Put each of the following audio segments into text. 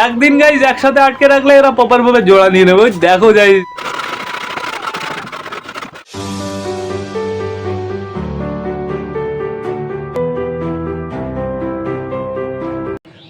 একদিন গাইজ একসাথে আটকে রাখলে এরা প্রপার ভাবে জোড়া নিয়ে নেবে। দেখো যাই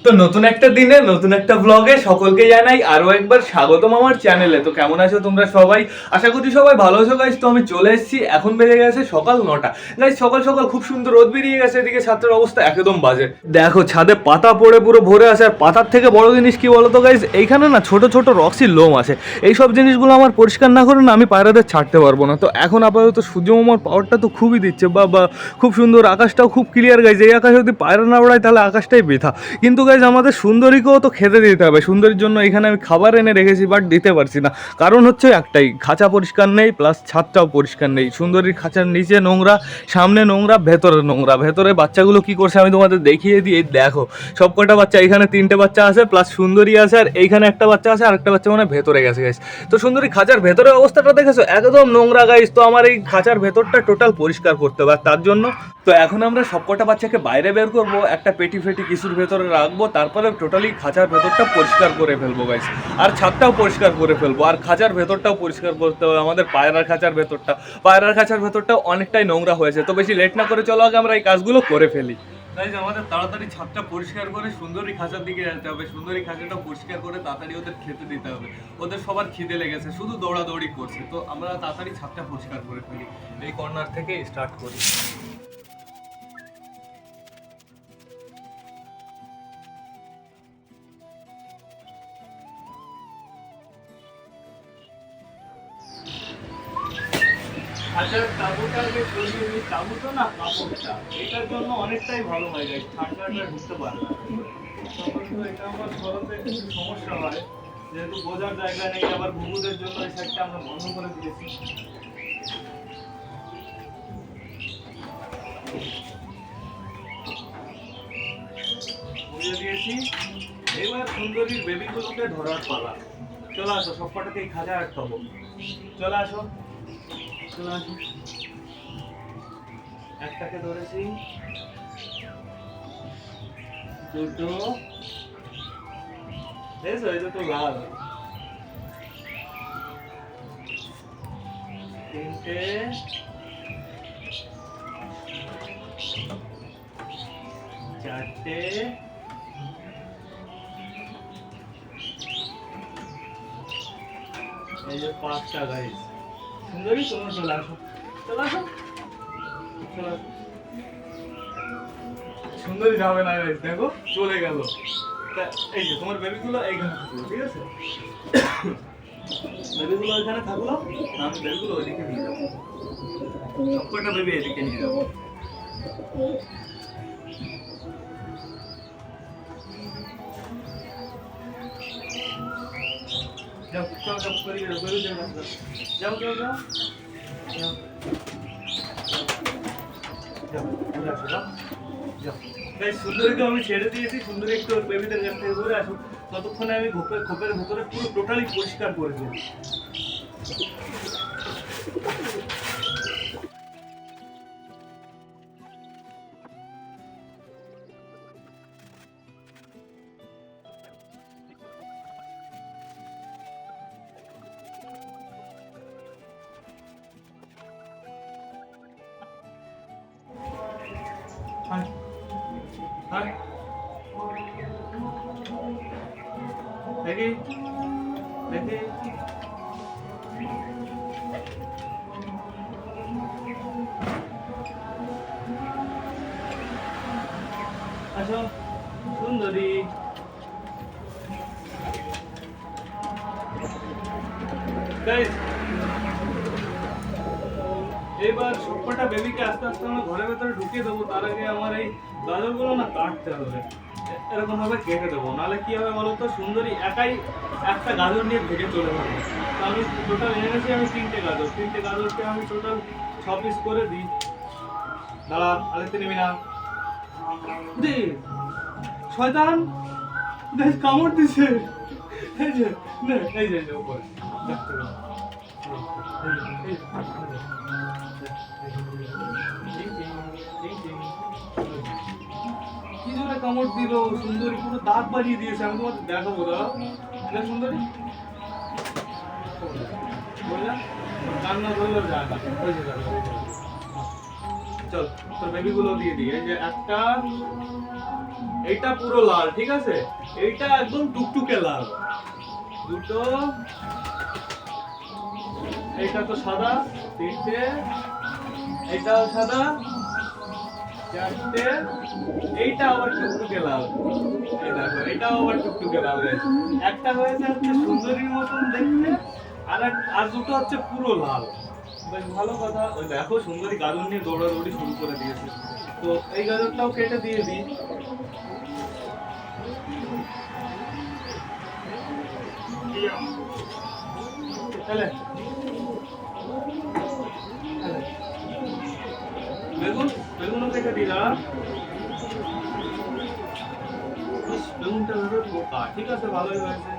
তো নতুন একটা দিনে নতুন একটা ব্লগে সকলকে জানাই আরো একবার স্বাগতম আমার চ্যানেলে। তো কেমন আছো তোমরা সবাই? আশা করছি সবাই ভালো আছো গাইজ। তো আমি চলে এসেছি, এখন বেজে গেছে সকাল 9টা গাইজ। সকাল সকাল খুব সুন্দর রোদ বেরিয়ে গেছে, এদিকে ছাদের অবস্থা একদম বাজে। দেখো ছাদে পাতা পড়ে পুরো ভরে আছে। আর পাতার থেকে বড় জিনিস কি বলতো গাইজ, এইখানে না ছোট ছোট রক্সি লোম আছে। এইসব জিনিসগুলো আমার পরিষ্কার না করে না আমি পায়রাদের ছাড়তে পারবো না। তো এখন আপাতত সূর্যমামার পাওয়ারটা তো খুবই দিচ্ছে, বা খুব সুন্দর, আকাশটাও খুব ক্লিয়ার গাইজ। এই আকাশে যদি পায়রা না ওড়ায় তাহলে আকাশটাই বৃথা। কিন্তু গাইজ আমাদের সুন্দরীকেও তো খেতে দিতে হবে। সুন্দরীর জন্য এখানে আমি খাবার এনে রেখেছি, বাট দিতে পারছি না। কারণ হচ্ছে একটাই, খাঁচা পরিষ্কার নেই, প্লাস ছাদটাও পরিষ্কার নেই। সুন্দরীর খাঁচার নিচে নোংরা, সামনে নোংরা, ভেতরে নোংরা। ভেতরে বাচ্চাগুলো কি করছে আমি তোমাদের দেখিয়ে দিই। দেখো সব কটা বাচ্চা, এখানে 3টে বাচ্চা আছে, প্লাস সুন্দরী আছে, আর এইখানে একটা বাচ্চা আছে, আর একটা বাচ্চা মানে ভেতরে গেছে গাইজ। তো সুন্দরী খাঁচার ভেতরে অবস্থাটা দেখেছো, একদম নোংরা গাইজ। তো আমার এই খাঁচার ভেতরটা টোটাল পরিষ্কার করতে হবে। তার জন্য তো এখন আমরা সবকটা বাচ্চাকে বাইরে বের করবো, একটা পেটি ফেটি কিছুর ভেতরে রাখবো, তারপরে টোটালি খাঁচার ভেতরটা পরিষ্কার করে ফেলবো গাইস। আর ছাদটাও পরিষ্কার করে ফেলবো, আর খাঁচার ভেতরটাও পরিষ্কার করতে হবে আমাদের। পায়রার খাঁচার ভেতরটাও অনেকটাই নোংরা হয়েছে। তো বেশি লেট না করে চলো আগে আমরা এই কাজগুলো করে ফেলি। গাইস আমাদের তাড়াতাড়ি ছাদটা পরিষ্কার করে সুন্দরী খাঁচার দিকে যেতে হবে। সুন্দরী খাঁচাটা পরিষ্কার করে তাড়াতাড়ি ওদের খেতে দিতে হবে। ওদের সবার খিদে লেগেছে, শুধু দৌড়াদৌড়ি করছে। তো আমরা তাড়াতাড়ি ছাদটা পরিষ্কার করে ফেলি। এই কর্নার থেকে স্টার্ট করি। আচ্ছা তাঁবুটা আগে সরিয়ে নিই। তাঁবুটা না কাপড়টা, এটার জন্য অনেকটাই ভালো হয়ে যায়, ঠান্ডাটা ঢুকতে পারে না। তখন এটা আমার সরাতে একটু সমস্যা হয়, যেহেতু বোঝার জায়গা নেই। আবার ঘুঘুদের জন্য এই সাইডটা আমরা বন্ধ করে দিয়েছি। বুঝিয়ে দিয়েছি। এবার সুন্দরীর বেবিগুলোকে ধরার পালা। চলে আসো, সবকটাকে এই খাঁচা আটকাবো। চলে আসো, চলে আসো। একটাকে ধরেছি, দুটো, দেখছো এই দুটো লাল, তিনটে, চারটে, এই যে 5টা গাইস। সুন্দরী তোমরা চলে আসো, চলে আসো, চলে আসো। সুন্দরী যাবে না গাইস, দেখো চলে গেল। এই যে তোমার বেবিগুলো এইখানে থাকলো, ঠিক আছে? বেবিগুলো ওইখানে থাকলো, আমি বেবিগুলো ওইদিকে নিয়ে যাবো। সবকটা বেবি এদিকে নিয়ে যাবো। যাও, চল যাও, বেবি যাও, বেবি যাও, যাও যাও যাও যাও যাও, চলে আসো, যাও যাও। সুন্দরীকে আমি ছেড়ে দিয়েছি, সুন্দরী একটু ওর বেবিদের কাছ থেকে ঘুরে আসুক। ততক্ষণে আমি খোপের ভেতরে পুরো টোটালি পরিষ্কার করে দিই। হ্যাঁ হ্যাঁ দেখি দেখি, আসো সুন্দরী। এবার সবকটা বেবিকে আস্তে আস্তে আমরা ঘরের ভেতরে ঢুকিয়ে দেবো। তার আগে আমার এই গাজরগুলো না কাটতে হবে, এরকম ভাবে কেটে দেবো। নাহলে কি হবে বলো তো, সুন্দরী একাই একটা গাজর নিয়ে ভেঙে চলে যাবে। তো আমি টোটাল এনেছি আমি 3টে গাজর। 3টে গাজরকে আমি টোটাল 6 পিস করে দিই। দাঁড়া, আরেকটা নিবি না? শয়তান দেখ কামড় দিছে। এই যে এই যে উপরে দেখতে পাবো। কামড় দিল, সুন্দরী পুরো দাঁত বাড়িয়ে দিয়েছে। আমি তোমাদের দেখাবো, দাঁড়াও। সুন্দরী কান্না ধরলো যায় না। চল তোর বেবি গুলো দিয়ে দিই। এই যে একটা, এইটা পুরো লাল, ঠিক আছে, এইটা একদম টুকটুকে লাল, দুটো, এইটা তো সাদা, তিনটে, এইটাও সাদা, চারটে, এইটা আবার টুকটুকে লাল, এই দেখো এটাও আবার টুকটুকে লাল। একটা হয়েছে হচ্ছে সুন্দরীর মতন দেখতে, আর দুটো হচ্ছে পুরো লাল। বেশ ভালো কথা। ওই দেখো সুন্দরী গাজর নিয়ে দৌড়াদৌড়ি শুরু করে দিয়েছে। তো এই গাজরটাও কেটে দিয়ে দিই। বেগুনও কেটে দিলাম। বেগুনটা পোকা, ঠিক আছে, ভালোই হয়েছে।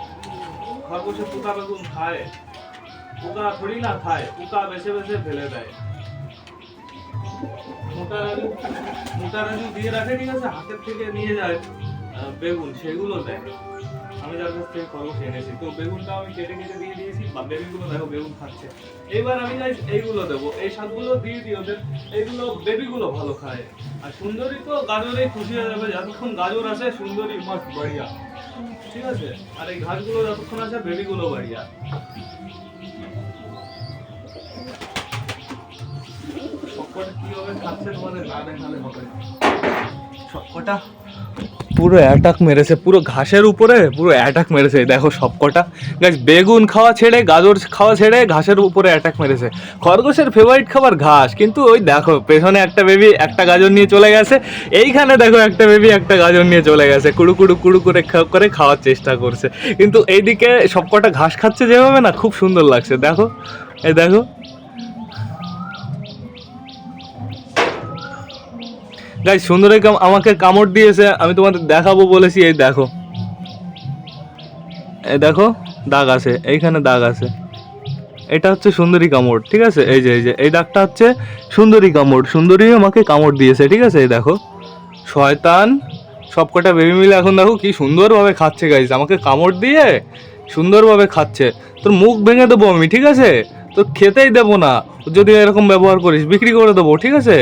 খরগোশে পোকা বেগুন খায়? পোকা থোড়ি না খায়, পোকা বেছে বেছে ফেলে দেয়। মোটা রাজু দিয়ে রাখে, ঠিক আছে, হাতের থেকে নিয়ে যায় বেগুন, সেগুলো দেয়। আমি যার কাছ থেকে খরগোশ এনেছি, তো বেগুনটা আমি কেটে কেটে দিয়ে দিয়েছি। বেবিগুলো দেখো বেগুন খাচ্ছে। এইবার আমি যাই এইগুলো দেবো, এই শাকগুলো দিয়ে দিই ওদের। এইগুলো বেবিগুলো ভালো খায়। আর সুন্দরী তো গাজরে খুশি হয়ে যাবে, যতক্ষণ গাজর আছে সুন্দরী মাস্ট বাড়িয়া, ঠিক আছে। আর এই ঘাসগুলো যতক্ষণ আছে বেবিগুলো বাড়িয়া। সবকটা কিভাবে খাচ্ছে তোমাদের না দেখালে হবে। সবকটা পুরো অ্যাটাক মেরেছে, পুরো ঘাসের উপরে পুরো অ্যাটাক মেরেছে। দেখো সবকটা গাছ বেগুন খাওয়া ছেড়ে, গাজর খাওয়া ছেড়ে ঘাসের উপরে অ্যাটাক মেরেছে। খরগোশের ফেভারিট খাবার ঘাস, কিন্তু ওই দেখো পেছনে একটা বেবি একটা গাজর নিয়ে চলে গেছে, এইখানে দেখো একটা বেবি একটা গাজর নিয়ে চলে গেছে, কুড়ু করে খাওয়ার চেষ্টা করছে। কিন্তু এইদিকে সবকটা ঘাস খাচ্ছে যেভাবে, না খুব সুন্দর লাগছে। দেখো এই দেখো গাইস, সুন্দরী আমাকে কামড় দিয়েছে, আমি তোমাদের দেখাবো বলেছি। এই দেখো, এই দেখো দাগ আছে, এইখানে দাগ আছে, এটা হচ্ছে সুন্দরী কামড়, ঠিক আছে। এই যে এই দাগটা হচ্ছে সুন্দরী কামড়, সুন্দরী আমাকে কামড় দিয়েছে, ঠিক আছে। এই দেখো শয়তান, সবকটা বেবি মিলে এখন দেখো কি সুন্দরভাবে খাচ্ছে গাইস, আমাকে কামড় দিয়ে সুন্দরভাবে খাচ্ছে। তোর মুখ ভেঙে দেবো আমি, ঠিক আছে, তো খেতেই দেবো না যদি এরকম ব্যবহার করিস, বিক্রি করে দেবো, ঠিক আছে।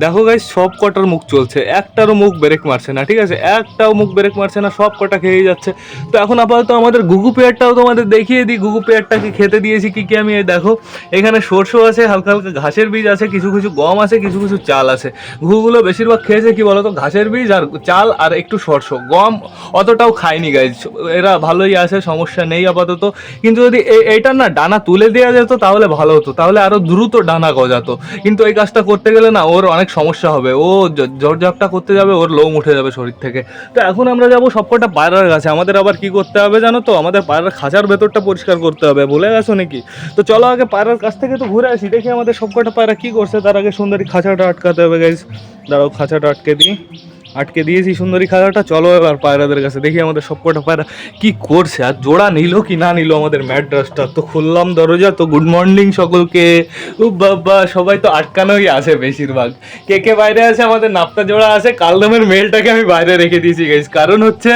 দেখো গাইস সব কটার মুখ চলছে, একটারও মুখ ব্রেক মারছে না, ঠিক আছে, একটাও মুখ ব্রেক মারছে না, সব কটা খেয়ে যাচ্ছে। তো এখন আপাতত আমাদের ঘুঘু পেয়ারটাও তোমাদের দেখিয়ে দিই। ঘুঘু পেয়ারটাকে খেতে দিয়েছি কি আমি, এই দেখো এখানে সরষে আছে, হালকা হালকা ঘাসের বীজ আছে, কিছু কিছু গম আছে, কিছু কিছু চাল আছে। ঘুঘুগুলো বেশিরভাগ খেয়েছে কি বলতো, ঘাসের বীজ আর চাল আর একটু সরষে, গম অতটাও খায়নি গাইস। এরা ভালোই আছে, সমস্যা নেই আপাতত। কিন্তু যদি এইটার না ডানা তুলে দেওয়া যেত তাহলে ভালো হতো, তাহলে আরো দ্রুত ডানা গজাতো। কিন্তু এই কাজটা করতে গেলে না ওর অনেক সমস্যা হবে, ও ঝড়ঝাপটা করতে যাবে, ওর লোম উঠে যাবে শরীর থেকে। তো এখন আমরা যাবো সবকটা পায়রার কাছে। আমাদের আবার কি করতে হবে জানো তো, আমাদের পায়রার খাঁচার ভেতরটা পরিষ্কার করতে হবে, ভুলে গেছো নাকি? তো চলো আগে পায়রার কাছ থেকে তো ঘুরে আসি, দেখি আমাদের সবকটা পায়রা কি করছে। তার আগে সুন্দরী খাঁচাটা আটকাতে হবে গাইস, দাঁড়াও খাঁচাটা আটকে দিয়েছি সুন্দরী খাঁচাটা। চলো এবার পায়রাদের কাছে, দেখি আমাদের সবকটা পায়রা কি করছে, আর জোড়া নিল কি না নিল আমাদের ম্যাড্রাসটা। তো খুললাম দরজা, তো গুড মর্নিং সকলকে। ও বাবা, সবাই তো আটকানোই আছে বেশিরভাগ। কে বাইরে আছে, আমাদের নাপ্তা জোড়া আছে, কালদমের মেলটাকে আমি বাইরে রেখে দিয়েছি গাইস, কারণ হচ্ছে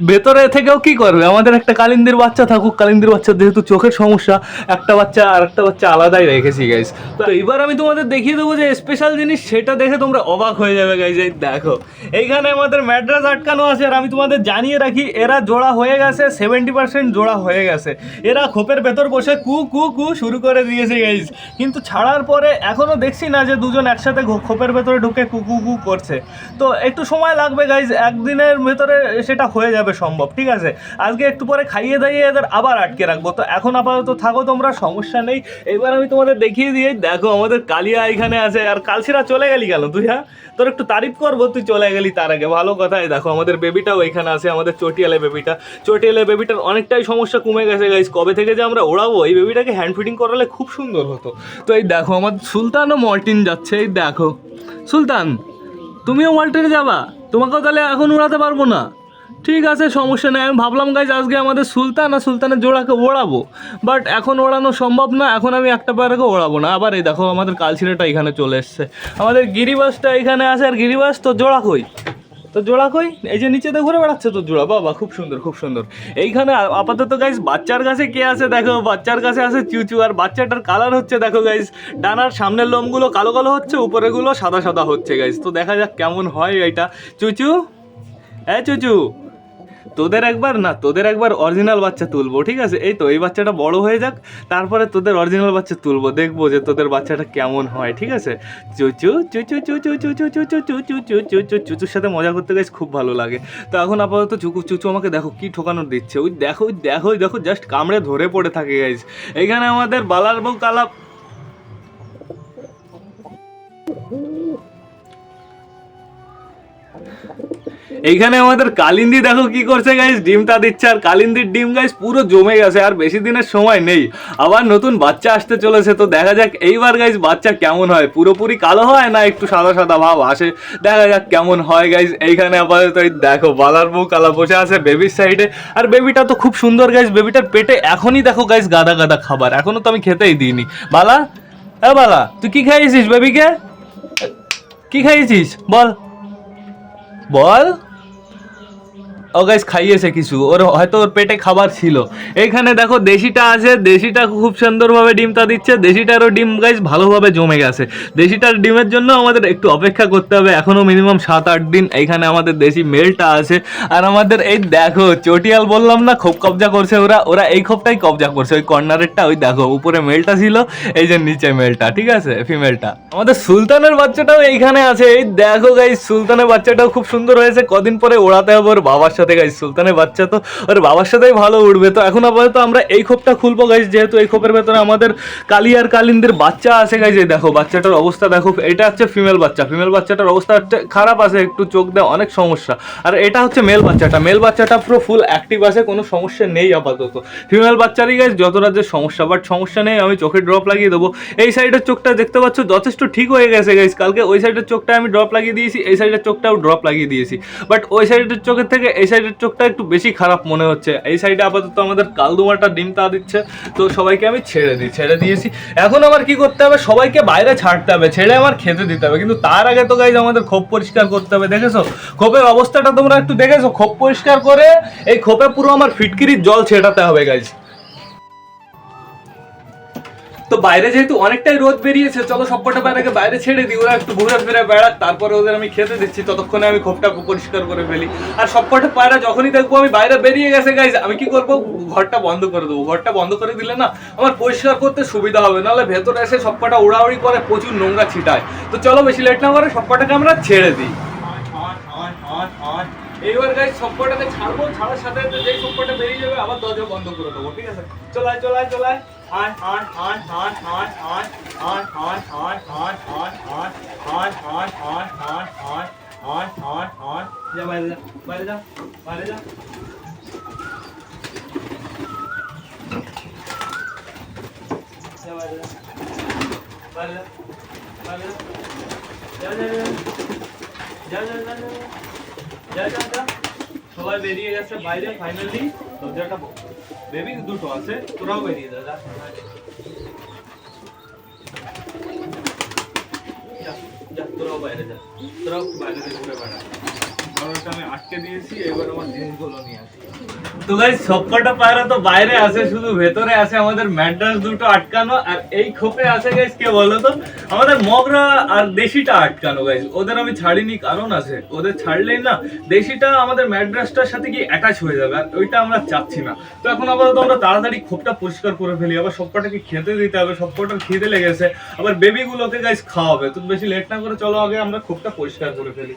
ভেতরে থেকেও কি করবে, আমাদের একটা কালিন্দির বাচ্চা থাকুক। কালিন্দির বাচ্চা যেহেতু চোখের সমস্যা, একটা বাচ্চা আর একটা বাচ্চা আলাদাই রেখেছি গাইস। তো এবার আমি তোমাদের দেখিয়ে দেবো যে স্পেশাল জিনিস, সেটা দেখে তোমরা অবাক হয়ে যাবে গাইস। এই দেখো এইখানে আমাদের ম্যাড্রাস আটকানো আছে, আর আমি তোমাদের জানিয়ে রাখি এরা জোড়া হয়ে গেছে, 70% জোড়া হয়ে গেছে। এরা খোপের ভেতর বসে কু কু কু শুরু করে দিয়েছে গাইস, কিন্তু ছাড়ার পরে এখনো দেখছি না যে দুজন একসাথে খোপের ভেতরে ঢুকে কু কু কু করছে। তো একটু সময় লাগবে গাইস, একদিনের ভেতরে সেটা হয়ে যাবে সম্ভব, ঠিক আছে। আজকে একটু পরে খাইয়ে দাইয়ে এদের আবার আটকে রাখবো। তো এখন আপাতত থাকো তোমরা, সমস্যা নেই। এবার আমি তোমাদের দেখিয়ে দিয়ে, দেখো আমাদের কালিয়া এখানে আছে। আর কালসিরা চলে গেলি কেন তুই? হ্যাঁ, তোর একটু তারিফ করবো, তুই চলে গেলি তার আগে, ভালো কথাই। দেখো আমাদের বেবিটাও এখানে আছে, আমাদের চটিয়ালে বেবিটার অনেকটাই সমস্যা কমে গেছে গাইস। কবে থেকে যে আমরা ওড়াবো এই বেবিটাকে, হ্যান্ড ফিডিং করালে খুব সুন্দর হতো। তো এই দেখো আমার সুলতান ও মল্টিন যাচ্ছে। এই দেখো সুলতান, তুমিও মল্টিনে যাবা? তোমাকেও তাহলে এখন উড়াতে পারবো না, ঠিক আছে, সমস্যা নেই। আমি ভাবলাম গাইজ আজকে আমাদের সুলতান আর সুলতানের জোড়াকে ওড়াবো, বাট এখন ওড়ানো সম্ভব না, এখন আমি একটা পায়রাকে ওড়াবো না। আবার এই দেখো আমাদের কালচিরাটা এখানে চলে এসছে, আমাদের গিরিবাসটা এখানে আছে। আর গিরিবাস তো জোড়া কই? তো জোড়া কই? এই যে নিচেতে ঘুরে বেড়াচ্ছে তো জোড়া। বাবা খুব সুন্দর খুব সুন্দর। এইখানে আপাতত গাইস বাচ্চার কাছে কে আছে দেখো, বাচ্চার কাছে আছে চুচু। আর বাচ্চাটার কালার হচ্ছে দেখো গাইস, ডানার সামনের লোমগুলো কালো কালো হচ্ছে, উপরেগুলো সাদা সাদা হচ্ছে গাইস। তো দেখা যাক কেমন হয় এইটা। চুচু, হ্যাঁ চুচু, তোদের একবার অরিজিনাল বাচ্চা তুলবো, ঠিক আছে? এই তো এই বাচ্চাটা বড় হয়ে যাক, তারপরে তোদের অরিজিনাল বাচ্চা তুলবো, দেখবো যে তোদের বাচ্চাটা কেমন হয়, ঠিক আছে? চুচু চুচু চুচু চুচু চুচু চুচু চুচু চুচুর সাথে মজা করতে গেছে, খুব ভালো লাগে। তো এখন আপাতত চুচু আমাকে দেখো কি ঠোকানোর দিচ্ছে, ওই দেখো ওই দেখো ওই দেখো, জাস্ট কামড়ে ধরে পড়ে থাকে গাইজ। এইখানে আমাদের বালার বউ কালা, এইখানে আমাদের কালিন্দি দেখো কি করছে গাইস, ডিমটা দিচ্ছে। আর কালিন্দির ডিম গাইস পুরো জমে গেছে, আর বেশি দিনের সময় নেই, আবার নতুন বাচ্চা আসতে চলেছে। তো দেখা যাক এইবার গাইস বাচ্চা কেমন হয়, পুরোপুরি কালো হয় না একটু সাদা সাদা ভাব আসে, দেখা যাক কেমন হয় গাইস। এইখানে আপাতত দেখো বালার বউ কালা বসে আছে বেবির সাইডে, আর বেবিটা তো খুব সুন্দর গাইস, বেবিটার পেটে এখনই দেখো গাইস গাদা গাদা খাবার, এখনো তো আমি খেতেই দিইনি। বালা, হ্যাঁ বালা, তুই কি খাইয়েছিস বেবিকে? কি খাইয়েছিস বল বল। ও গাইস খাইয়েছে কিছু, ওর হয়তো ওর পেটে খাবার ছিল। এইখানে দেখো দেশিটা আছে, দেশিটা খুব সুন্দরভাবে ডিমটা দিচ্ছে, দেশিটারও ডিম গাইস ভালোভাবে জমে গেছে। দেশিটার ডিমের জন্য আমাদের একটু অপেক্ষা করতে হবে, এখনও মিনিমাম 7-8 দিন। এইখানে আমাদের দেশি মেলটা আছে, আর আমাদের এই দেখো চটিয়াল বললাম না, খোপ কবজা করছে ওরা, ওরা এই খোপটাই কবজা করছে, ওই কর্নারেরটা। ওই দেখো উপরে মেলটা ছিল, এই যে নিচে মেলটা, ঠিক আছে, ফিমেলটা। আমাদের সুলতানের বাচ্চাটাও এইখানে আছে, এই দেখো গাইস সুলতানের বাচ্চাটাও খুব সুন্দর হয়েছে। কদিন পরে ওড়াতে হবে ওর বাবার সাথে গাইস, সুলতানের বাচ্চা তো ওর বাবার সাথেই ভালো উঠবে। তো এখন আপাতত আমরা এই খোপটা খুলবো গাইস, যেহেতু এই খোপের ভেতরে আমাদের কালি আর কালিন্দের বাচ্চা আছে গাইস। এই দেখো বাচ্চাটার অবস্থা দেখো, এটা হচ্ছে ফিমেল বাচ্চা, ফিমেল বাচ্চাটার অবস্থা হচ্ছে খারাপ আছে, একটু চোখ দেয় অনেক সমস্যা। আর এটা হচ্ছে মেল বাচ্চাটা, মেল বাচ্চাটা পুরো ফুল অ্যাক্টিভ আছে, কোনো সমস্যা নেই আপাতত। ফিমেল বাচ্চারই গাইস যতটা যে সমস্যা, বাট সমস্যা নেই, আমি চোখে ড্রপ লাগিয়ে দেবো। এই সাইডের চোখটা দেখতে পাচ্ছ যথেষ্ট ঠিক হয়ে গেছে গাইস, কালকে ওই সাইডের চোখটা আমি ড্রপ লাগিয়ে দিয়েছি, এই সাইডের চোখটাও ড্রপ লাগিয়ে দিয়েছি, বাট ওই সাইডের চোখের থেকে এই সাইডের চোখটা একটু বেশি খারাপ মনে হচ্ছে। এই সাইডে আপাতত আমাদের কালদুমাটা ডিম তা দিচ্ছে, তো সবাইকে আমি ছেড়ে দিয়েছি। এখন আমার কি করতে হবে, সবাইকে বাইরে ছাড়তে হবে, ছেড়ে আমার খেতে দিতে হবে, কিন্তু তার আগে তো গাইজ আমাদের খোপ পরিষ্কার করতে হবে। দেখেছো খোপের অবস্থাটা তোমরা একটু দেখেছো, খোপ পরিষ্কার করে এই খোপে পুরো আমার ফিটকিরির জল ছেটাতে হবে গাইজ। তো বাইরে যেহেতু অনেকটাই রোদ বেরিয়েছে, চলো সবকটা পায়রাকে বাইরে ছেড়ে দিই, ওরা একটু ঘুরে ফিরে বেড়াক, তারপরে ওদের আমি খেতে দিচ্ছি, ততক্ষণে আমি খোপটা পরিষ্কার করে ফেলি। আর সবকটা পায়রা যখনই দেখবো আমি বাইরে বেরিয়ে গেছে গাইজ, আমি কি করবো, ঘরটা বন্ধ করে দেবো। ঘরটা বন্ধ করে দিলে না আমার পরিষ্কার করতে সুবিধা হবে, নাহলে ভেতরে এসে সবকটা উড়াউড়ি করে প্রচুর নোংরা ছিটায়। তো চলো বেশি লেট না করে সবকটাকে আমরা ছেড়ে দিই। এইবার গাইজ সবকটাকে ছাড়বো, ছাড়ার সাথে সাথে যেই সবকটা বেরিয়ে যাবে আবার দরজা বন্ধ করে দেবো, ঠিক আছে? চলায় চলায় চলায় যা বাইরে যা, বাইরে যা, বাইরে যা। বাইরে যা, বাইরে যা, বাইরে যা, যা যা যা যা যা যা যা যা। সবাই বেরিয়ে গেছে বাইরে ফাইনালি, দরজাটা বেবি দুটো আছে, তোরাও বেরিয়ে যা, যা যা, তোরাও বাইরে যা, তোরাও বাইরে ঘুরে বেড়া। আমি আটকে দিয়েছি, এবার আমার জিনিসগুলো নিয়ে আসি। তো গাইস সবকটা পায়রা তো বাইরে আছে, শুধু ভেতরে আছে আমাদের ম্যাড্রাস দুটো আটকানো। আর এই খোপে আছে গাইস কে বলো তো, আমাদের মগরা আর দেশিটা আটকানো গাইস। ওদের আমি ছাড়িনি, কারণ আছে, ওদের ছাড়লেই না দেশিটা আমাদের ম্যাড্রাসটার সাথে কি অ্যাটাচ হয়ে যাবে, আর ওইটা আমরা চাচ্ছি না। তো এখন আপাতত আমরা তাড়াতাড়ি খোপটা পরিষ্কার করে ফেলি, আবার সবকটাকে খেতে দিতে হবে, সবকটার খিদে লেগেছে, আবার বেবিগুলোকে গাইস খাওয়াবে। তো বেশি লেট না করে চলো আগে আমরা খোপটা পরিষ্কার করে ফেলি।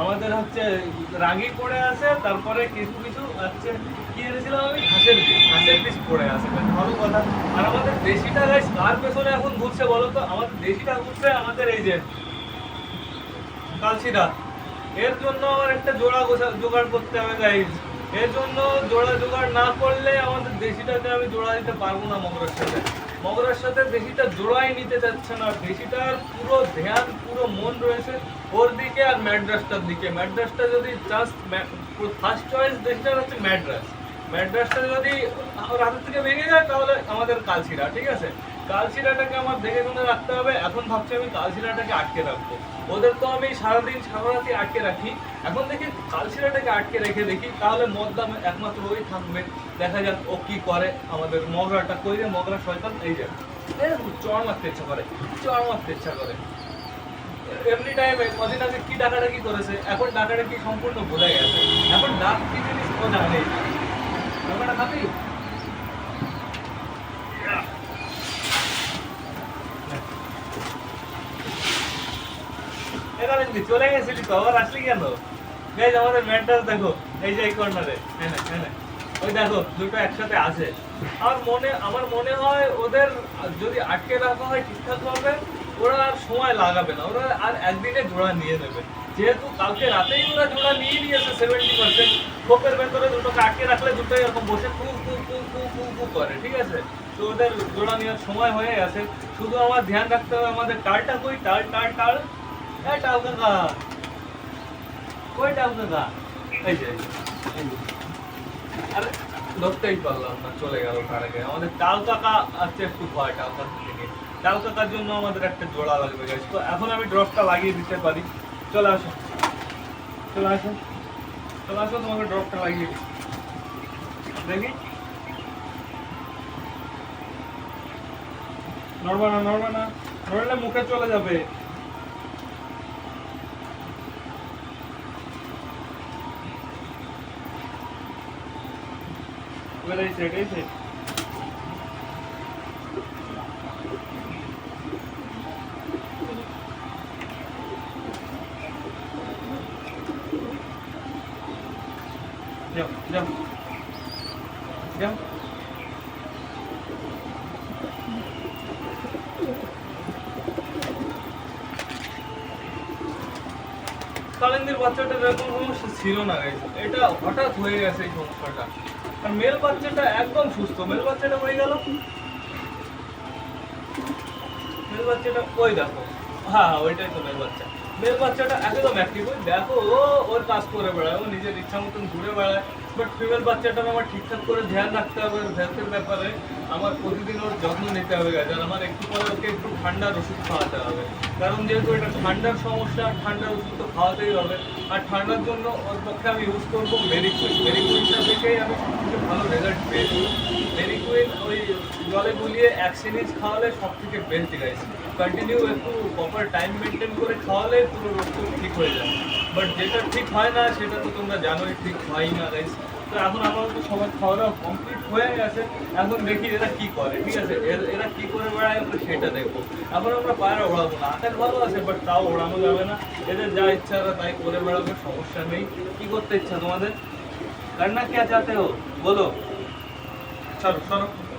আমাদের হচ্ছে রাগি পড়ে আছে, তারপরে কিছু কিছু হচ্ছে কি এনেছিলাম আমি, হাঁসের পিস পড়ে আছে, বেশ ভালো কথা। আর আমাদের দেশিটা গাইস কার পেছনে এখন ঘুরছে বলো তো? আমাদের দেশিটা ঘুরছে আমাদের এই যে কালশিরা। এর জন্য আমার একটা জোগাড় করতে হবে গাইস। এর জন্য জোগাড় না করলে আমাদের দেশিটাকে আমি জোড়া দিতে পারবো না মগরের সাথে। মগরের সাথে দেশিটা জোড়াই নিতে চাচ্ছে না। দেশিটার পুরো ধ্যান, পুরো মন রয়েছে ওর দিকে আর ম্যাড্রাসটার দিকে। ম্যাড্রাসটা যদি জাস্ট ফার্স্ট চয়েস দেশিটার হচ্ছে ম্যাড্রাসটা যদি ওর হাতের থেকে ভেঙে যায় তাহলে আমাদের কালশিরা, ঠিক আছে? কালশিরাটাকে আমার দেখে শুনে রাখতে হবে। এখন ভাবছি আমি কালশিরাটাকে আটকে রাখবো। ওদের তো আমি সারাদিন সারারাতি আটকে রাখি, এখন দেখি কালশিরাটাকে আটকে রেখে দেখি, তাহলে মদ্দা একমাত্র ওই থাকবে। দেখা যাক ও কি করে। আমাদের মগরাটা কই রে, মগরা শয়তান, এই যে চড় মারতে ইচ্ছা করে। এমনি টাইমে কদিন আগে কি ডাকাডাকি করেছে, এখন ডাকাডাকি সম্পূর্ণ ভুলে গেছে। এখন ডাক কি জিনিস ও জানে। ডাকাটা খাবি? চলে গেছিলি তো, আবার আসলি কেন? গাইস আমাদের ম্যাট্রেস দেখো, এই যে এই কর্নারে, হ্যাঁ ওই দেখো দুটো একসাথে আছে। আমার মনে হয় ওদের যদি আটকে রাখা হয় ঠিকঠাক ভাবে, ওরা আর সময় লাগাবে না, ওরা আর একদিনে জোড়া নিয়ে নেবে। যেহেতু কালকে রাতেই ওরা জোড়া নিয়ে নিয়েছে 70%, খোপের ভেতরে দুটোকে আটকে রাখলে দুটোই এরকম বসে কু কু কু কু কু কু করে, ঠিক আছে? তো ওদের জোড়া নেওয়ার সময় হয়ে গেছে। শুধু আমার ধ্যান রাখতে হবে আমাদের টালটা কই, টাল কাকা, কই টাল কাকা? এই যে আরে ধরতেই পারলাম না, চলে গেল তার আগে। আমাদের টাল কাকা আছে, একটু ভয় টাল কাকা থেকে। টাল কাকার জন্য আমাদের একটা জোড়া লাগবে গাইস। তো এখন আমি ড্রপটা লাগিয়ে দিতে পারি। চলে আসো তোমাকে ড্রপটা লাগিয়ে দিই। দেখি, নড়বে না, নড়লে মুখে চলে যাবে। এটাই যাও। কালিন্দির বাচ্চাটা এরকম সমস্যা ছিল না গাইস, এটা হঠাৎ হয়ে গেছে এই সমস্যাটা। আর মেল বাচ্চাটা একদম সুস্থ। মেল বাচ্চাটা হয়ে গেল, মেল বাচ্চাটা ওই দেখো, হ্যাঁ ওইটাই তো মেল বাচ্চাটা একদম অ্যাক্টিভ। ওই দেখো ওর কাজ করে বেড়ায়, ও নিজের ইচ্ছা মতন ঘুরে বেড়ায়। বাট ফিমেল বাচ্চাটার আমার ঠিকঠাক করে ধ্যান রাখতে হবে ওর হেলথের ব্যাপারে। আমার প্রতিদিন ওর যত্ন নিতে হবে গাছ। আর আমার একটু পরে ওকে একটু ঠান্ডার ওষুধ খাওয়াতে হবে, কারণ যেহেতু এটা ঠান্ডার সমস্যা, ঠান্ডার ওষুধ তো খাওয়াতেই হবে। আর ঠান্ডার জন্য ওর পক্ষে আমি ইউজ করবো মেরিকুইনটা থেকেই আমি সবথেকে ভালো রেজাল্ট পেয়েছি। মেরিকুইন ওই জলে গুলিয়ে 1 সিরিজ খাওয়ালে সব থেকে বেস্ট গাইছে। কন্টিনিউ একটু প্রপার টাইম মেনটেন করে খাওয়ালে পুরো রোগ ঠিক হয়ে যায়। বাট যেটা ঠিক হয় না সেটা তো তোমরা জানোই, ঠিক হয় না গাইস। তো এখন আপাতত সবার খাওয়া দাওয়া কমপ্লিট হয়ে গেছে। এখন দেখি এরা কি করে, ঠিক আছে? এরা কি করে বেড়ায় আমরা সেটা দেখবো। এখন আমরা পায়রা ওড়াবো না, আকাশ ভালো আছে বাট তাও ওড়ানো যাবে না। এদের যা ইচ্ছা ওরা তাই করে বেড়াবে, সমস্যা নেই। কি করতে ইচ্ছা তোমাদের? করনা কে চাতে হো বলো?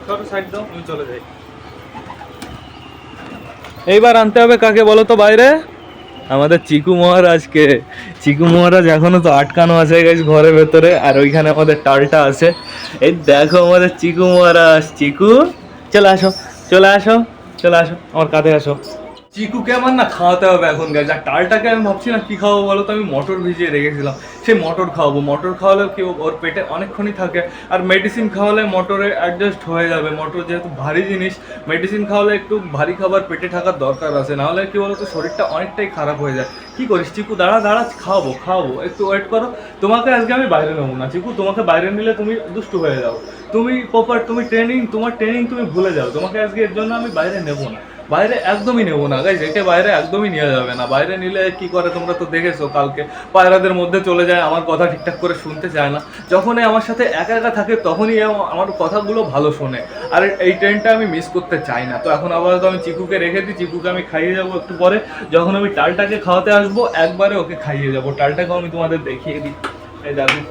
সরো সাইড দাও, আমি চলে যাই। এইবার আনতে হবে কাকে বলো তো বাইরে? আমাদের চিকু মহারাজ এখনো তো আটকানো আছে গাইস ঘরের ভেতরে। আর ওইখানে আমাদের টালটা আছে। এই দেখো আমাদের চিকু মহারাজ। চিকু চলে আসো আমার কাঁধে আসো। চিকুকে আমার না খাওয়াতে হবে এখন গাইস। আর টালটাকে আমি ভাবছি না কি খাওয়াবো বলো তো। আমি মটর ভিজিয়ে রেখেছিলাম, সেই মটর খাওয়াবো। মটর খাওয়ালে কি ওর পেটে অনেকক্ষণই থাকে। আর মেডিসিন খাওয়ালে মটরে অ্যাডজাস্ট হয়ে যাবে। মটর যেহেতু ভারী জিনিস, মেডিসিন খাওয়ালে একটু ভারী খাবার পেটে থাকার দরকার আছে, নাহলে কি বলতো শরীরটা অনেকটাই খারাপ হয়ে যায়। কি করিস চিকু? দাঁড়া, খাওয়াবো, একটু ওয়েট করো। তোমাকে আজকে আমি বাইরে নেবো না চিকু। তোমাকে বাইরে নিলে তুমি দুষ্টু হয়ে যাও। তুমি প্রপার, তোমার ট্রেনিং তুমি ভুলে যাও। তোমাকে আজকে এর জন্য আমি বাইরে নেবো না। বাইরে একদমই নেবো না গাইজ, একে বাইরে একদমই নেওয়া যাবে না। বাইরে নিলে কি করে তোমরা তো দেখেছো কালকে, পায়রাদের মধ্যে চলে যায়, আমার কথা ঠিকঠাক করে শুনতে চায় না। যখনই আমার সাথে একা একা থাকে তখনই আমার কথাগুলো ভালো শোনে, আর এই ট্রেনটা আমি মিস করতে চাই না। তো এখন আপাতত আমি চিকুকে রেখে দিই, চিকুকে আমি খাইয়ে যাবো একটু পরে। যখন আমি টালটাকে খাওয়াতে আসবো একবারে ওকে খাইয়ে যাবো। টালটাকেও আমি তোমাদের দেখিয়ে দিই, এই দেখো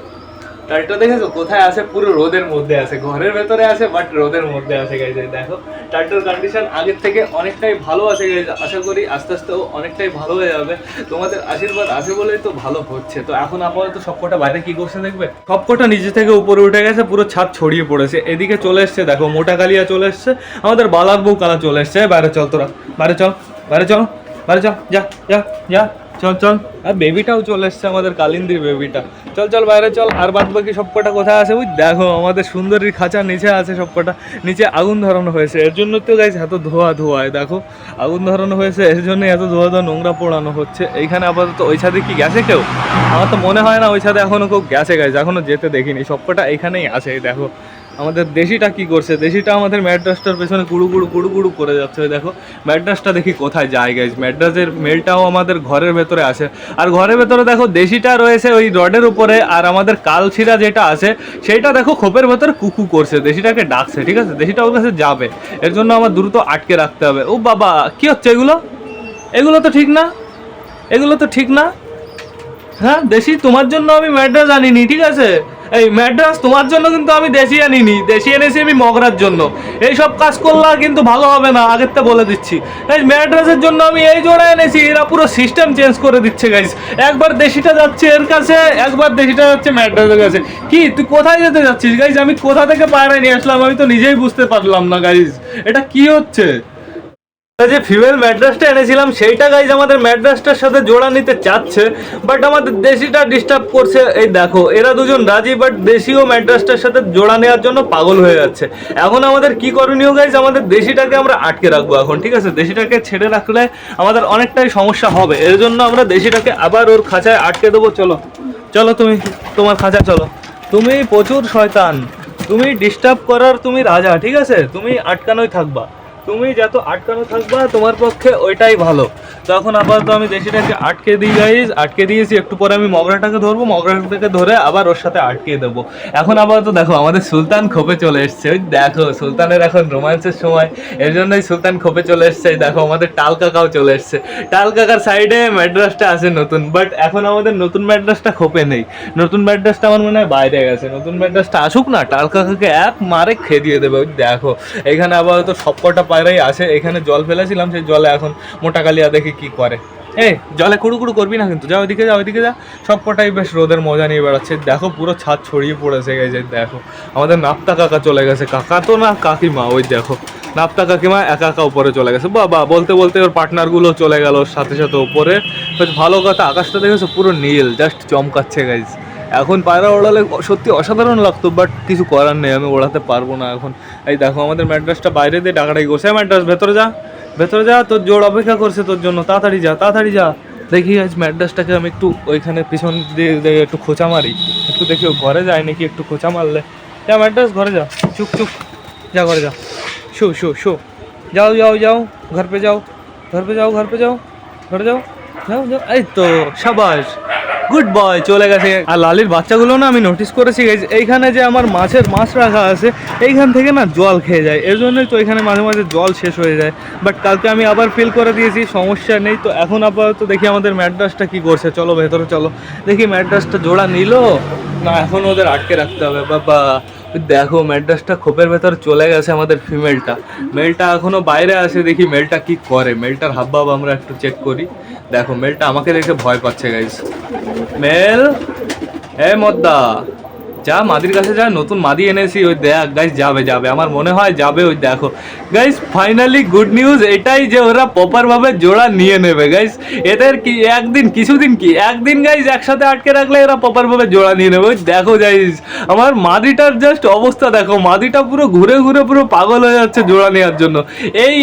টালটা দেখেছো কোথায় আছে, পুরো রোদের মধ্যে আছে, ঘরের ভেতরে আছে বাট রোদের মধ্যে আছে গাইজ। দেখো টালটার কন্ডিশন আগের থেকে অনেকটাই ভালো আছে গাইজ, আশা করি আস্তে আস্তে ও অনেকটাই ভালো হয়ে যাবে। তোমাদের আশীর্বাদ আছে বলেই তো ভালো হচ্ছে। তো এখন আপাতত সবকটা বাইরে কি করছে দেখবে, সবকটা নিচে থেকে উপরে উঠে গেছে, পুরো ছাদ ছড়িয়ে পড়েছে। এদিকে চলে এসছে দেখো মোটা কালিয়া চলে এসছে, আমাদের বালার বউ কালা চলে এসছে। বাইরে চল তোরা, বাইরে চল, বাইরে চল, বাইরে চল, যা যা যা, চল চল। আর বেবিটাও চলে এসছে, আমাদের কালিন্দির বেবিটা। চল চল বাইরে চল। আর বাদ বাকি সবকটা কোথায় আছে ওই দেখো, আমাদের সুন্দরীর খাঁচার নিচে আছে সবকটা। নিচে আগুন ধরানো হয়েছে, এর জন্য তো গাইছে এত ধোয়া ধোয়ায়। দেখো আগুন ধরানো হয়েছে, এর জন্য এত ধোয়া ধোয়া নোংরা পোড়ানো হচ্ছে। এইখানে আপাতত ওই ছাদে কি গেছে কেউ? আমার তো মনে হয় না ওই ছাদে এখনো কেউ গেছে গাইছে, এখনো যেতে দেখিনি। সবকটা এইখানেই আছে। দেখো আমাদের দেশিটা কি করছে, দেশিটা আমাদের ম্যাড্রাসটার পেছনে গুড়ু গুড়ু গুড়ু গুড়ু করে যাচ্ছে। দেখো ম্যাড্রাসটা দেখি কোথায় যায় গাইজ, ম্যাড্রাসের মেলটাও আমাদের ঘরের ভেতরে আছে। আর ঘরের ভেতরে দেখো দেশিটা রয়েছে ওই রডের উপরে, আর আমাদের কালছিরা যেটা আছে সেইটা দেখো খোপের ভেতরে কুকু করছে, দেশিটাকে ডাকছে। ঠিক আছে, দেশিটা ওর কাছে যাবে, এর জন্য আমার দ্রুত আটকে রাখতে হবে। ও বাবা কি হচ্ছে এগুলো, এগুলো তো ঠিক না, এগুলো তো ঠিক না। হ্যাঁ দেশি, তোমার জন্য আমি ম্যাড্রাস আনিনি, ঠিক আছে? এই ম্যাড্রাস তোমার জন্য কিন্তু আমি দেশি আনিনি, দেশি এনেছি আমি মগরার জন্য। এই সব কাজ করলে কিন্তু ভালো হবে না, আগের তো বলে দিচ্ছি। এই ম্যাড্রাসের জন্য আমি এই জোড়া এনেছি, এরা পুরো সিস্টেম চেঞ্জ করে দিচ্ছে গাইস। একবার দেশিটা যাচ্ছে এর কাছে, একবার দেশিটা যাচ্ছে ম্যাড্রাসের কাছে। কি তুই কোথায় যেতে যাচ্ছিস গাইস? আমি কোথা থেকে পায়রা নিয়ে আসলাম আমি তো নিজেই বুঝতে পারলাম না গাইস, এটা কি হচ্ছে? যে ফিমেল ম্যাড্রাসটা এনেছিলাম সেইটা গাইজ আমাদের ম্যাড্রাসটার সাথে জোড়া নিতে চাচ্ছে, বাট আমাদের দেশিটা ডিস্টার্ব করছে। এই দেখো এরা দুজন রাজি, বাট দেশিও ম্যাড্রাসটার সাথে জোড়া নেওয়ার জন্য পাগল হয়ে যাচ্ছে। এখন আমাদের কি করণীয় গাইজ, আমাদের দেশিটাকে আমরা আটকে রাখবো এখন। ঠিক আছে, দেশিটাকে ছেড়ে রাখলে আমাদের অনেকটাই সমস্যা হবে, এর জন্য আমরা দেশিটাকে আবার ওর খাঁচায় আটকে দেবো। চলো চলো তুমি তোমার খাঁচায় চলো, তুমি প্রচুর শয়তান, তুমি ডিস্টার্ব করার তুমি রাজা। ঠিক আছে, তুমি আটকানোই থাকবা, তুমি যত আটকানো থাকবা তোমার পক্ষে ওইটাই ভালো। তো এখন আপাতত আমি দেশিটাকে আটকে দিই গাইজ, আটকে দিয়েছি। একটু পরে আমি মগরাটাকে ধরবো, মগরাটাকে ধরে আবার ওর সাথে আটকে দেবো। এখন আপাতত দেখো আমাদের সুলতান খোপে চলে এসছে। ওই দেখো সুলতানের এখন রোমান্সের সময়, এর জন্যই সুলতান খোপে চলে এসছে। দেখো আমাদের টাল কাকাও চলে এসছে, টাল কাকার সাইডে ম্যাড্রাসটা আছে নতুন, বাট এখন আমাদের নতুন ম্যাড্রাসটা খোপে নেই। নতুন ম্যাড্রাসটা আমার মনে হয় বাইরে গেছে, নতুন ম্যাড্রাসটা আসুক না, টাল কাকাকে এক মারে খেয়ে দিয়ে দেবে। ওই দেখো এখানে আপাতত সবকটা পায়রাই আছে। এখানে জল ফেলেছিলাম, সেই জলে এখন মোটা কালিয়া দেখি কি করে। এই জলে কুড়ু কুড়ু করবি না কিন্তু, যা ওইদিকে যা, ওইদিকে যা। সবকটাই বেশ রোদের মজা নিয়ে বেড়াচ্ছে। দেখো পুরো ছাদ ছড়িয়ে পড়েছে গেছে। দেখো আমাদের নাপ্তা কাকা চলে গেছে, কাকা তো না কাকিমা, ওই দেখো নাপ্তা কাকিমা একা একা উপরে চলে গেছে। বাবা বলতে বলতে ওর পার্টনারগুলো চলে গেল সাথে সাথে উপরে। বেশ ভালো কথা, আকাশটা দেখেছো পুরো নীল, জাস্ট চমকাচ্ছে গাইজ। এখন পায়রা ওড়ালে সত্যি অসাধারণ লাগতো, বাট কিছু করার নেই, আমি ওড়াতে পারবো না এখন। এই দেখো আমাদের ম্যাড্রাসটা বাইরে দিয়ে ডাকাডাকি করছে। ম্যাড্রাস ভেতরে যা, ভেতরে যা, তোর জোড় অপেক্ষা করছে তোর জন্য, তাড়াতাড়ি যা, তাড়াতাড়ি যা। দেখি আজ ম্যাড্রাসটাকে আমি একটু ওইখানে পিছন দিয়ে একটু খোঁচা মারি, একটু দেখি ও ঘরে যায় নাকি, একটু খোঁচা মারলে। যা ম্যাড্রাস ঘরে যা, চুপ চুপ যা ঘরে যা, শো শো শো, যাও যাও যাও ঘর पे যাও, ঘর पे যাও, ঘর पे যাও, ঘরে যাও, যাও যাও। এই তো সাবাস, গুড বয়, চলে গেছে। আর লালির বাচ্চাগুলো না আমি নোটিস করেছি এইখানে যে আমার মাছ রাখা আছে, এইখান থেকে না জল খেয়ে যায়, এর জন্যই তো এখানে মাঝে মাঝে জল শেষ হয়ে যায়। বাট কালকে আমি আবার ফিল করে দিয়েছি, সমস্যা নেই। তো এখন আপাতত দেখি আমাদের ম্যাড্রাসটা কি করছে। চলো ভেতরে চলো, দেখি ম্যাড্রাসটা জোড়া নিল না, এখন ওদের আটকে রাখতে হবে। বাবা দেখো ম্যাড্রাসটা খোপের ভেতর চলে গেছে আমাদের ফিমেলটা, মেলটা এখনো বাইরে আছে। দেখি মেলটা কি করে, মেলটার হাবভাব আমরা একটু চেক করি। দেখো মেলটা আমাকে দেখে ভয় পাচ্ছে গাইস। মেল, এ মদ্দা যা মাদির কাছে যা, নতুন মাদি এনেছি। ওই দেখ গাইস, যাবে যাবে, আমার মনে হয় যাবে। ওই দেখো গাইস ফাইনালি গুড নিউজ এটাই যে ওরা প্রপার ভাবে জোড়া নিয়ে নেবে গাইস। এদের কি একদিন কিছুদিন কি একদিন গাইস একসাথে আটকে রাখলে এরা প্রপার ভাবে জোড়া নিয়ে নেবে। ওই দেখো গাইস আমার মাদিটার জাস্ট অবস্থা দেখো, মাদিটা পুরো ঘুরে ঘুরে পুরো পাগল হয়ে যাচ্ছে জোড়া নেওয়ার জন্য।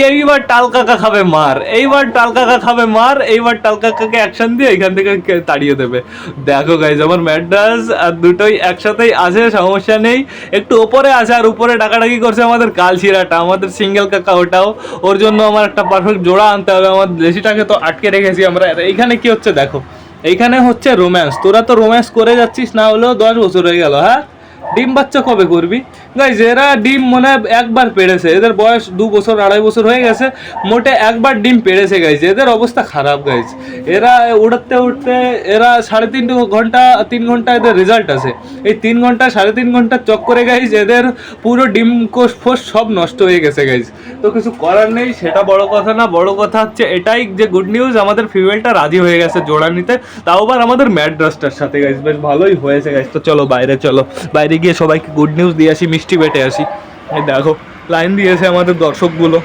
এইবার টাল কাকা খাবে মার, এইবার টাল কাকা খাবে মার, এইবার টাল কাকাকে অ্যাকশন দিয়ে এখান থেকে তাড়িয়ে দেবে। দেখো গাইস আমার ম্যাড্রাস আর দুটোই একসাথেই আছে, সমস্যা নেই। একটু ওপরে আছে, আর উপরে ডাকাডাকি করছে আমাদের কালশিরাটা, আমাদের সিঙ্গেল কাকা ওটাও। ওর জন্য আমার একটা পারফেক্ট জোড়া আনতে হবে। আমার দেশিটাকে তো আটকে রেখেছি আমরা। এইখানে কি হচ্ছে দেখো, এইখানে হচ্ছে রোম্যান্স। তোরা তো রোম্যান্স করে যাচ্ছিস, না হলেও 10 বছর হয়ে গেল। হ্যাঁ, ডিম বাচ্চা কবে করবি? গাইজ এরা ডিম মনে হয় একবার পেড়েছে, এদের বয়স 2 বছর 2.5 বছর হয়ে গেছে, মোটে একবার ডিম পেড়েছে গাইজ। এদের অবস্থা খারাপ গাইজ। এরা উঠতে উঠতে এরা 3.5 ঘন্টা 3 ঘন্টা এদের রেজাল্ট আছে। এই 3 ঘন্টা 3.5 ঘন্টার চক্করে গাইজ এদের পুরো ডিম কোষ ফোষ সব নষ্ট হয়ে গেছে গাইজ। তো কিছু করার নেই, সেটা বড় কথা না। বড় কথা হচ্ছে এটাই যে গুড নিউজ, আমাদের ফিমেলটা রাজি হয়ে গেছে জোড়া নিতে, তাও আবার আমাদের ম্যাড্রাসটার সাথে গাইজ। বেশ ভালোই হয়েছে গাইজ। তো চলো বাইরে, চলো বাইরে গিয়ে সবাইকে গুড নিউজ দিয়ে আসি, মিষ্টি বেটে আসি। এই দেখো লাইন দিয়েছে আমাদের দর্শকগুলো,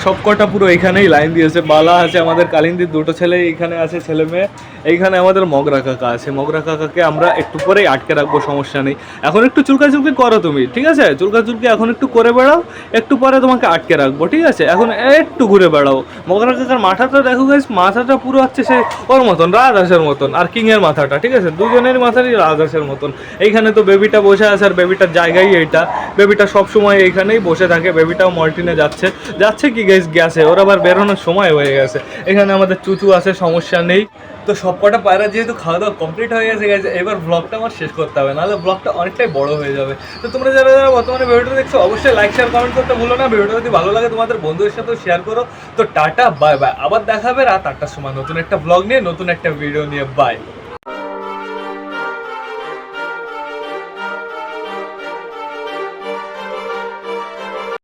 সব কটা পুরো এখানেই লাইন দিয়েছে। বালা আছে আমাদের, কালিন্দির 2টো ছেলে এইখানে আছে, ছেলে মেয়ে। এইখানে আমাদের মগরা কাকা আছে, মগরা কাকাকে আমরা একটু পরেই আটকে রাখবো, সমস্যা নেই। এখন একটু চুলকাচুলকি করো তুমি, ঠিক আছে? চুলকাচুলকি এখন একটু করে বেড়াও, একটু পরে তোমাকে আটকে রাখবো, ঠিক আছে? এখন একটু ঘুরে বেড়াও। মগরা কাকার মাথাটা দেখো গাইস, মাথাটা পুরো হচ্ছে সে ওর মতন, রাজহাঁসের মতন, আর কিংয়ের মাথাটা, ঠিক আছে? দুজনের মাথারই রাজহাঁসের মতন। এইখানে তো বেবিটা বসে আছে, আর বেবিটার জায়গাই এইটা। বেবিটা সবসময় এইখানেই বসে থাকে। বেবিটাও মল্টিনে যাচ্ছে, যাচ্ছে কি গাইস গ্যাসে, ওর আবার বেরোনোর সময় হয়ে গেছে। এখানে আমাদের চুচু আছে, সমস্যা নেই। তো সব কটা পায়রা যেহেতু খাওয়া দাওয়া কমপ্লিট হয়ে গেছে গেছে, এবার ব্লগটা আমার শেষ করতে হবে, নাহলে ব্লগটা অনেকটাই বড় হয়ে যাবে। তো তোমরা যারা যারা বর্তমানে ভিডিওটা দেখছো অবশ্যই লাইক শেয়ার কমেন্ট করতে ভুলো না। ভিডিওটা যদি ভালো লাগে তোমাদের বন্ধুদের সাথেও শেয়ার করো। তো টাটা, বাই বাই। আবার দেখা হবে রাত 8টার সময় নতুন একটা ব্লগ নিয়ে, নতুন একটা ভিডিও নিয়ে। বাই।